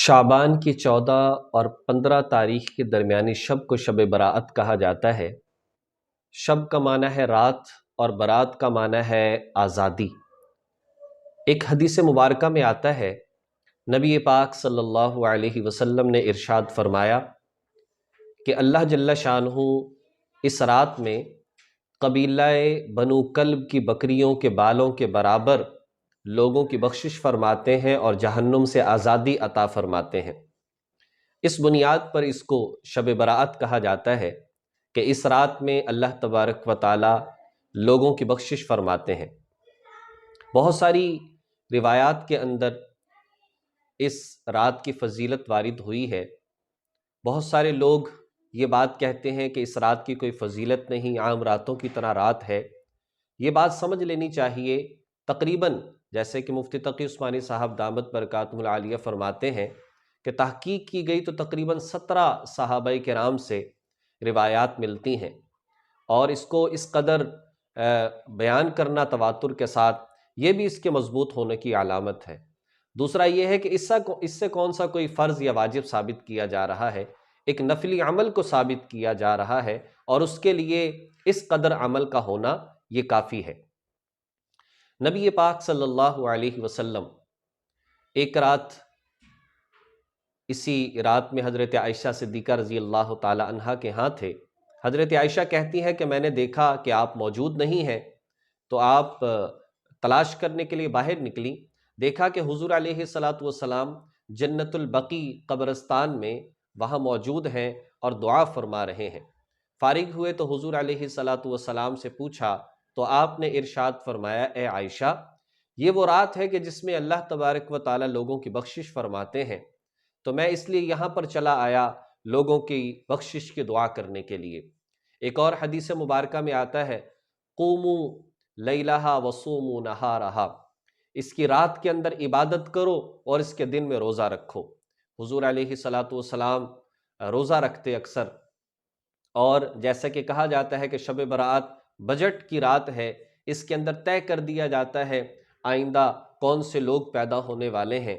شعبان کی 14 اور 15 تاریخ کے درمیانی شب کو شب برات کہا جاتا ہے۔ شب کا معنی ہے رات اور برات کا معنی ہے آزادی۔ ایک حدیث مبارکہ میں آتا ہے، نبی پاک صلی اللہ علیہ وسلم نے ارشاد فرمایا کہ اللہ جل شانہ اس رات میں قبیلہ بنو کلب کی بکریوں کے بالوں کے برابر لوگوں کی بخشش فرماتے ہیں اور جہنم سے آزادی عطا فرماتے ہیں۔ اس بنیاد پر اس کو شب برات کہا جاتا ہے کہ اس رات میں اللہ تبارک و تعالی لوگوں کی بخشش فرماتے ہیں۔ بہت ساری روایات کے اندر اس رات کی فضیلت وارد ہوئی ہے۔ بہت سارے لوگ یہ بات کہتے ہیں کہ اس رات کی کوئی فضیلت نہیں، عام راتوں کی طرح رات ہے۔ یہ بات سمجھ لینی چاہیے، تقریباً جیسے کہ مفتی تقی عثمانی صاحب دامت برکاتہ العالیہ فرماتے ہیں کہ تحقیق کی گئی تو تقریباً 17 صحابہ کرام سے روایات ملتی ہیں، اور اس کو اس قدر بیان کرنا تواتر کے ساتھ، یہ بھی اس کے مضبوط ہونے کی علامت ہے۔ دوسرا یہ ہے کہ اس سے کون سا کوئی فرض یا واجب ثابت کیا جا رہا ہے، ایک نفلی عمل کو ثابت کیا جا رہا ہے، اور اس کے لیے اس قدر عمل کا ہونا یہ کافی ہے۔ نبی پاک صلی اللہ علیہ وسلم ایک رات، اسی رات میں حضرت عائشہ صدیقہ رضی اللہ تعالی عنہا کے ہاں تھے۔ حضرت عائشہ کہتی ہیں کہ میں نے دیکھا کہ آپ موجود نہیں ہیں، تو آپ تلاش کرنے کے لیے باہر نکلی، دیکھا کہ حضور علیہ الصلاۃ والسلام جنت البقیع قبرستان میں وہاں موجود ہیں اور دعا فرما رہے ہیں۔ فارغ ہوئے تو حضور علیہ الصلاۃ والسلام سے پوچھا تو آپ نے ارشاد فرمایا، اے عائشہ، یہ وہ رات ہے کہ جس میں اللہ تبارک و تعالی لوگوں کی بخشش فرماتے ہیں، تو میں اس لیے یہاں پر چلا آیا لوگوں کی بخشش کی دعا کرنے کے لیے۔ ایک اور حدیث مبارکہ میں آتا ہے، قوموا لیلہا وصوموا نہارہا، اس کی رات کے اندر عبادت کرو اور اس کے دن میں روزہ رکھو۔ حضور علیہ الصلاۃ والسلام روزہ رکھتے اکثر، اور جیسا کہ کہا جاتا ہے کہ شب برات بجٹ کی رات ہے، اس کے اندر طے کر دیا جاتا ہے آئندہ کون سے لوگ پیدا ہونے والے ہیں،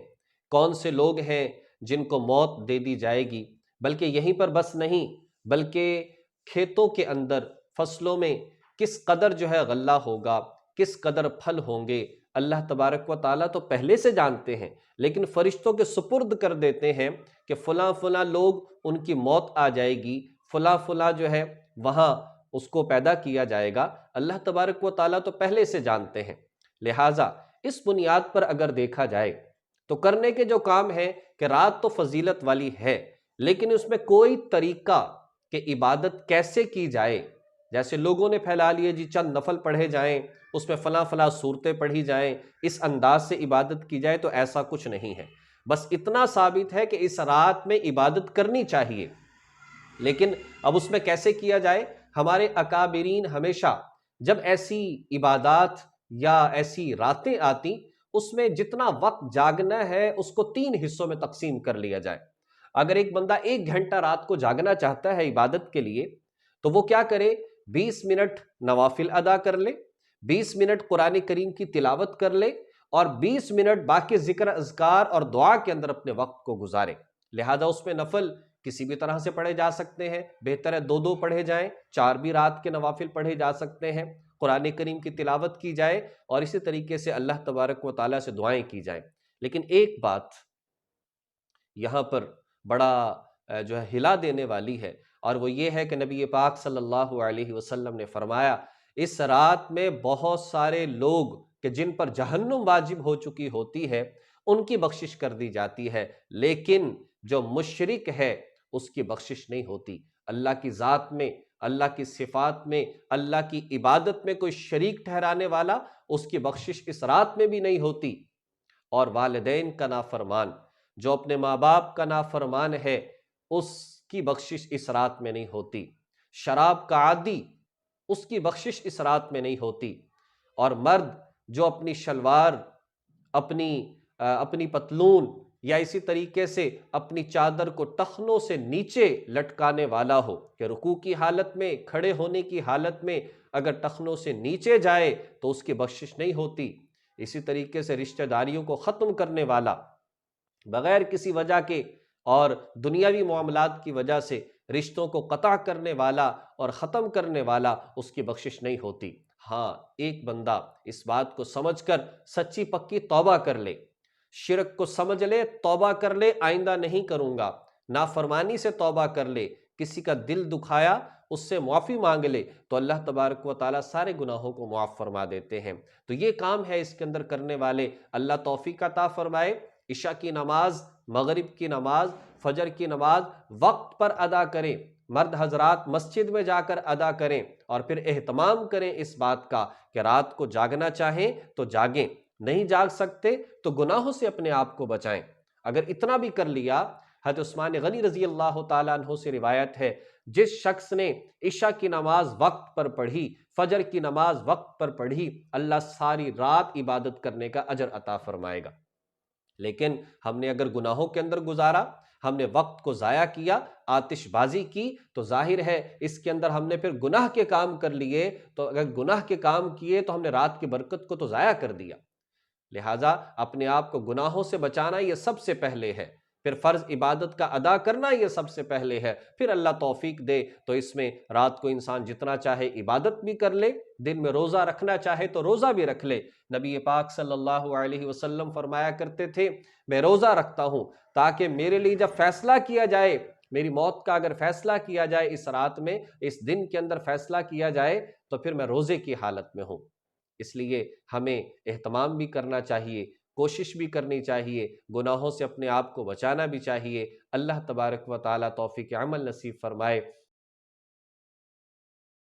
کون سے لوگ ہیں جن کو موت دے دی جائے گی۔ بلکہ یہیں پر بس نہیں، بلکہ کھیتوں کے اندر، فصلوں میں کس قدر جو ہے غلہ ہوگا، کس قدر پھل ہوں گے، اللہ تبارک و تعالیٰ تو پہلے سے جانتے ہیں، لیکن فرشتوں کے سپرد کر دیتے ہیں کہ فلاں فلاں لوگ، ان کی موت آ جائے گی، فلاں فلاں جو ہے وہاں اس کو پیدا کیا جائے گا۔ اللہ تبارک و تعالیٰ تو پہلے سے جانتے ہیں۔ لہٰذا اس بنیاد پر اگر دیکھا جائے تو کرنے کے جو کام ہے کہ رات تو فضیلت والی ہے، لیکن اس میں کوئی طریقہ کہ عبادت کیسے کی جائے، جیسے لوگوں نے پھیلا لیے جی چند نفل پڑھے جائیں، اس میں فلاں فلاں صورتیں پڑھی جائیں، اس انداز سے عبادت کی جائے، تو ایسا کچھ نہیں ہے۔ بس اتنا ثابت ہے کہ اس رات میں عبادت کرنی چاہیے، لیکن اب اس میں کیسے کیا جائے؟ ہمارے اکابرین ہمیشہ جب ایسی عبادات یا ایسی راتیں آتی، اس میں جتنا وقت جاگنا ہے اس کو 3 حصوں میں تقسیم کر لیا جائے۔ اگر ایک بندہ 1 گھنٹہ رات کو جاگنا چاہتا ہے عبادت کے لیے، تو وہ کیا کرے؟ 20 منٹ نوافل ادا کر لے، 20 منٹ قرآن کریم کی تلاوت کر لے، اور 20 منٹ باقی ذکر اذکار اور دعا کے اندر اپنے وقت کو گزارے۔ لہذا اس میں نفل کسی بھی طرح سے پڑھے جا سکتے ہیں، بہتر ہے 2 پڑھے جائیں، 4 بھی رات کے نوافل پڑھے جا سکتے ہیں، قرآن کریم کی تلاوت کی جائے، اور اسی طریقے سے اللہ تبارک و تعالیٰ سے دعائیں کی جائیں۔ لیکن ایک بات یہاں پر بڑا جو ہے ہلا دینے والی ہے، اور وہ یہ ہے کہ نبی پاک صلی اللہ علیہ وسلم نے فرمایا، اس رات میں بہت سارے لوگ کہ جن پر جہنم واجب ہو چکی ہوتی ہے، ان کی بخشش کر دی جاتی ہے، لیکن جو مشرک ہے اس کی بخشش نہیں ہوتی۔ اللہ کی ذات میں، اللہ کی صفات میں، اللہ کی عبادت میں کوئی شریک ٹھہرانے والا، اس کی بخشش اس رات میں بھی نہیں ہوتی۔ اور والدین کا نافرمان، جو اپنے ماں باپ کا نافرمان ہے، اس کی بخشش اس رات میں نہیں ہوتی۔ شراب کا عادی، اس کی بخشش اس رات میں نہیں ہوتی۔ اور مرد جو اپنی شلوار، اپنی پتلون یا اسی طریقے سے اپنی چادر کو ٹخنوں سے نیچے لٹکانے والا ہو، کہ رکوع کی حالت میں، کھڑے ہونے کی حالت میں اگر ٹخنوں سے نیچے جائے تو اس کی بخشش نہیں ہوتی۔ اسی طریقے سے رشتہ داریوں کو ختم کرنے والا، بغیر کسی وجہ کے اور دنیاوی معاملات کی وجہ سے رشتوں کو قطع کرنے والا اور ختم کرنے والا، اس کی بخشش نہیں ہوتی۔ ہاں، ایک بندہ اس بات کو سمجھ کر سچی پکی توبہ کر لے، شرک کو سمجھ لے، توبہ کر لے آئندہ نہیں کروں گا، نافرمانی سے توبہ کر لے، کسی کا دل دکھایا اس سے معافی مانگ لے، تو اللہ تبارک و تعالیٰ سارے گناہوں کو معاف فرما دیتے ہیں۔ تو یہ کام ہے اس کے اندر کرنے والے، اللہ توفیق عطا فرمائے۔ عشاء کی نماز، مغرب کی نماز، فجر کی نماز وقت پر ادا کریں، مرد حضرات مسجد میں جا کر ادا کریں، اور پھر اہتمام کریں اس بات کا کہ رات کو جاگنا چاہیں تو جاگیں، نہیں جاگ سکتے تو گناہوں سے اپنے آپ کو بچائیں۔ اگر اتنا بھی کر لیا، حضرت عثمان غنی رضی اللہ تعالیٰ عنہ سے روایت ہے، جس شخص نے عشاء کی نماز وقت پر پڑھی، فجر کی نماز وقت پر پڑھی، اللہ ساری رات عبادت کرنے کا اجر عطا فرمائے گا۔ لیکن ہم نے اگر گناہوں کے اندر گزارا، ہم نے وقت کو ضائع کیا، آتش بازی کی، تو ظاہر ہے اس کے اندر ہم نے پھر گناہ کے کام کر لیے، تو اگر گناہ کے کام کیے تو ہم نے رات کی برکت کو تو ضائع کر دیا۔ لہٰذا اپنے آپ کو گناہوں سے بچانا یہ سب سے پہلے ہے، پھر فرض عبادت کا ادا کرنا یہ سب سے پہلے ہے، پھر اللہ توفیق دے تو اس میں رات کو انسان جتنا چاہے عبادت بھی کر لے، دن میں روزہ رکھنا چاہے تو روزہ بھی رکھ لے۔ نبی پاک صلی اللہ علیہ وسلم فرمایا کرتے تھے، میں روزہ رکھتا ہوں تاکہ میرے لیے جب فیصلہ کیا جائے، میری موت کا اگر فیصلہ کیا جائے اس رات میں، اس دن کے اندر فیصلہ کیا جائے تو پھر میں روزے کی حالت میں ہوں۔ اس لیے ہمیں اہتمام بھی کرنا چاہیے، کوشش بھی کرنی چاہیے، گناہوں سے اپنے آپ کو بچانا بھی چاہیے۔ اللہ تبارک و تعالیٰ توفیق عمل نصیب فرمائے۔